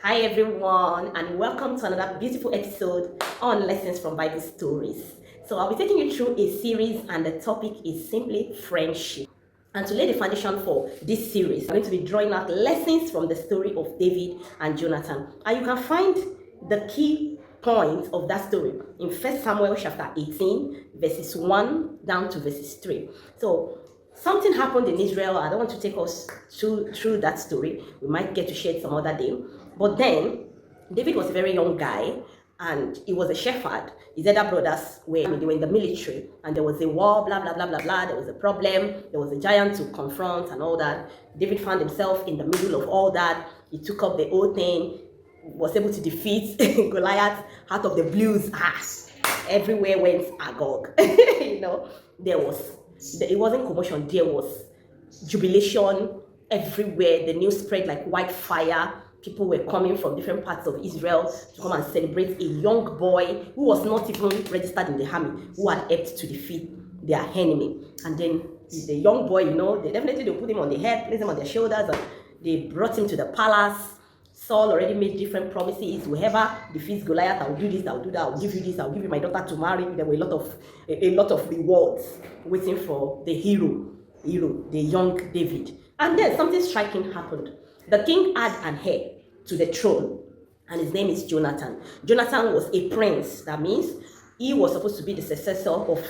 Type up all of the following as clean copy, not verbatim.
Hi everyone, and welcome to another beautiful episode on Lessons from Bible Stories. So I'll be taking you through a series, and the topic is simply friendship. And to lay the foundation for this series, I'm going to be drawing out lessons from the story of David and Jonathan. And you can find the key points of that story in 1 Samuel chapter 18, verses 1 down to verses 3. So something happened in Israel. I don't want to take us through that story. We might get to share it some other day. But then, David was a very young guy, and he was a shepherd. His elder brothers were in the military, and there was a war, blah, blah, blah, blah, blah. There was a problem. There was a giant to confront and all that. David found himself in the middle of all that. He took up the whole thing, was able to defeat Goliath out of the blues. Everywhere went agog. It wasn't commotion, there was jubilation everywhere. The news spread like wildfire. People were coming from different parts of Israel to come and celebrate a young boy who was not even registered in the army, who had helped to defeat their enemy. And then the young boy, they put him on the head, place him on their shoulders, and they brought him to the palace. Saul already made different promises. Whoever defeats Goliath, I'll do this, I'll do that, I'll give you this, I'll give you my daughter to marry. There were a lot of rewards waiting for the hero, the young David. And then something striking happened. The king had an heir to the throne, and his name is Jonathan. Jonathan was a prince. That means he was supposed to be the successor of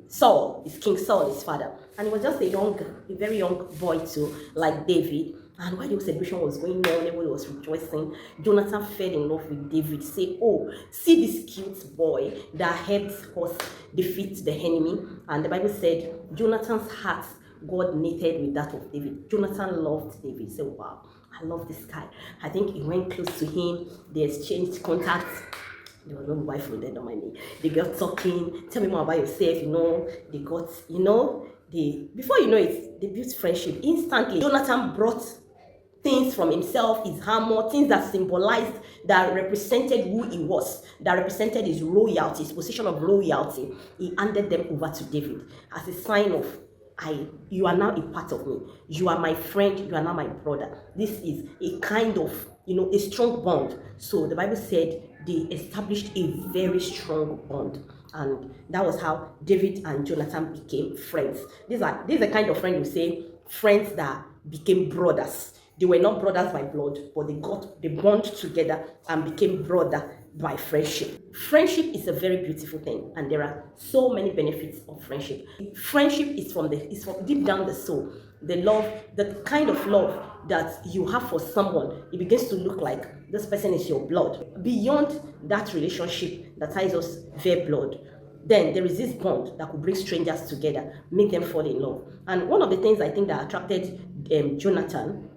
Saul, his King Saul, his father. And he was just a very young boy too, like David. And while the celebration was going on, everybody was rejoicing. Jonathan fell in love with David. Say, oh, see this cute boy that helps us defeat the enemy. And the Bible said, Jonathan's heart God knitted with that of David. Jonathan loved David. Say, wow, I love this guy. I think he went close to him. They exchanged contacts. There was no mobile phone then, don't mind me. They got talking. Tell me more about yourself. They got, before you know it, they built friendship instantly. Jonathan brought things from himself, his armor, things that symbolized, that represented who he was, that represented his royalty, his position of royalty. He handed them over to David as a sign of, you are now a part of me. You are my friend. You are now my brother. This is a kind of, a strong bond. So the Bible said they established a very strong bond. And that was how David and Jonathan became friends. These are the kind of friend you say, friends that became brothers. They were not brothers by blood, but they bond together and became brother by friendship. Friendship is a very beautiful thing, and there are so many benefits of friendship. Friendship is from deep down the soul. The love, the kind of love that you have for someone, it begins to look like this person is your blood. Beyond that relationship that ties us via blood, then there is this bond that could bring strangers together, make them fall in love. And one of the things I think that attracted Jonathan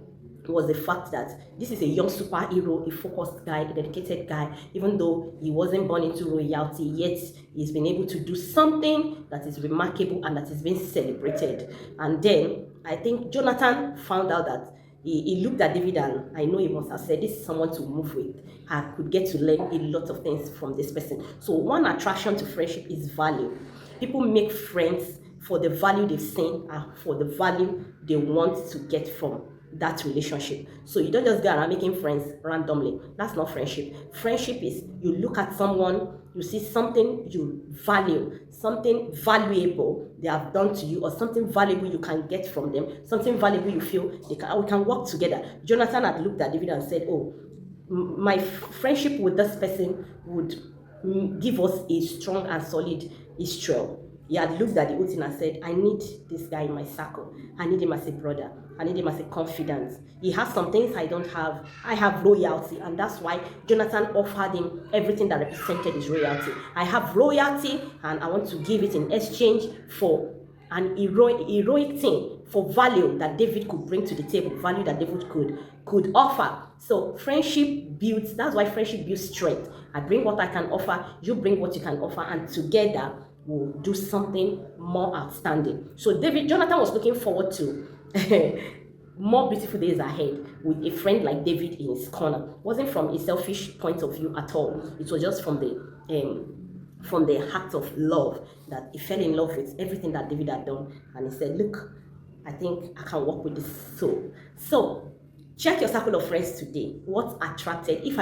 was the fact that this is a young superhero, a focused guy, a dedicated guy. Even though he wasn't born into royalty, yet he's been able to do something that is remarkable and that is being celebrated. And then I think Jonathan found out that he looked at David, and I know he must have said, this is someone to move with. I could get to learn a lot of things from this person. So one attraction to friendship is value. People make friends for the value they've seen and for the value they want to get from that relationship. So you don't just go around making friends randomly. That's not friendship. Friendship is you look at someone, you see something you value, something valuable they have done to you, or something valuable you can get from them, something valuable you feel we can work together. Jonathan had looked at David and said, oh, my friendship with this person would give us a strong and solid Israel. He had looked at the whole thing and said, I need this guy in my circle. I need him as a brother. I need him as a confidant. He has some things I don't have. I have loyalty, and that's why Jonathan offered him everything that represented his royalty. I have royalty, and I want to give it in exchange for an heroic thing, for value that David could bring to the table, value that David could offer. So friendship builds, that's why friendship builds strength. I bring what I can offer, you bring what you can offer, and together will do something more outstanding. So Jonathan was looking forward to more beautiful days ahead with a friend like David in his corner. It wasn't from a selfish point of view at all. It was just from the act of love that he fell in love with everything that David had done, and he said, look, I think I can work with this soul. So Check your circle of friends today. What attracted, if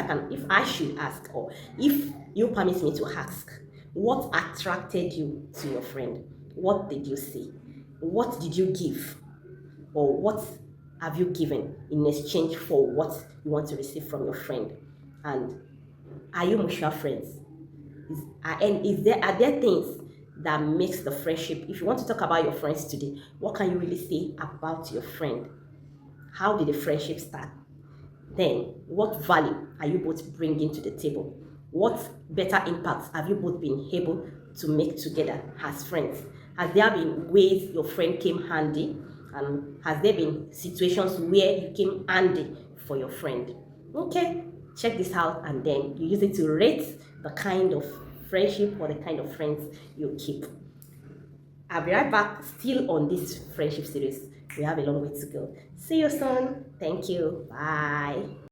I should ask, or if you permit me to ask, what attracted you to your friend? What did you see? What did you give? Or what have you given in exchange for what you want to receive from your friend? And are you mutual friends? Are there things that makes the friendship? If you want to talk about your friends today, what can you really say about your friend? How did the friendship start? Then, what value are you both bringing to the table? What better impacts have you both been able to make together as friends? Has there been ways your friend came handy? And has there been situations where you came handy for your friend? Okay, check this out and then you use it to rate the kind of friendship or the kind of friends you keep. I'll be right back, still on this friendship series. We have a long way to go. See you soon. Thank you. Bye.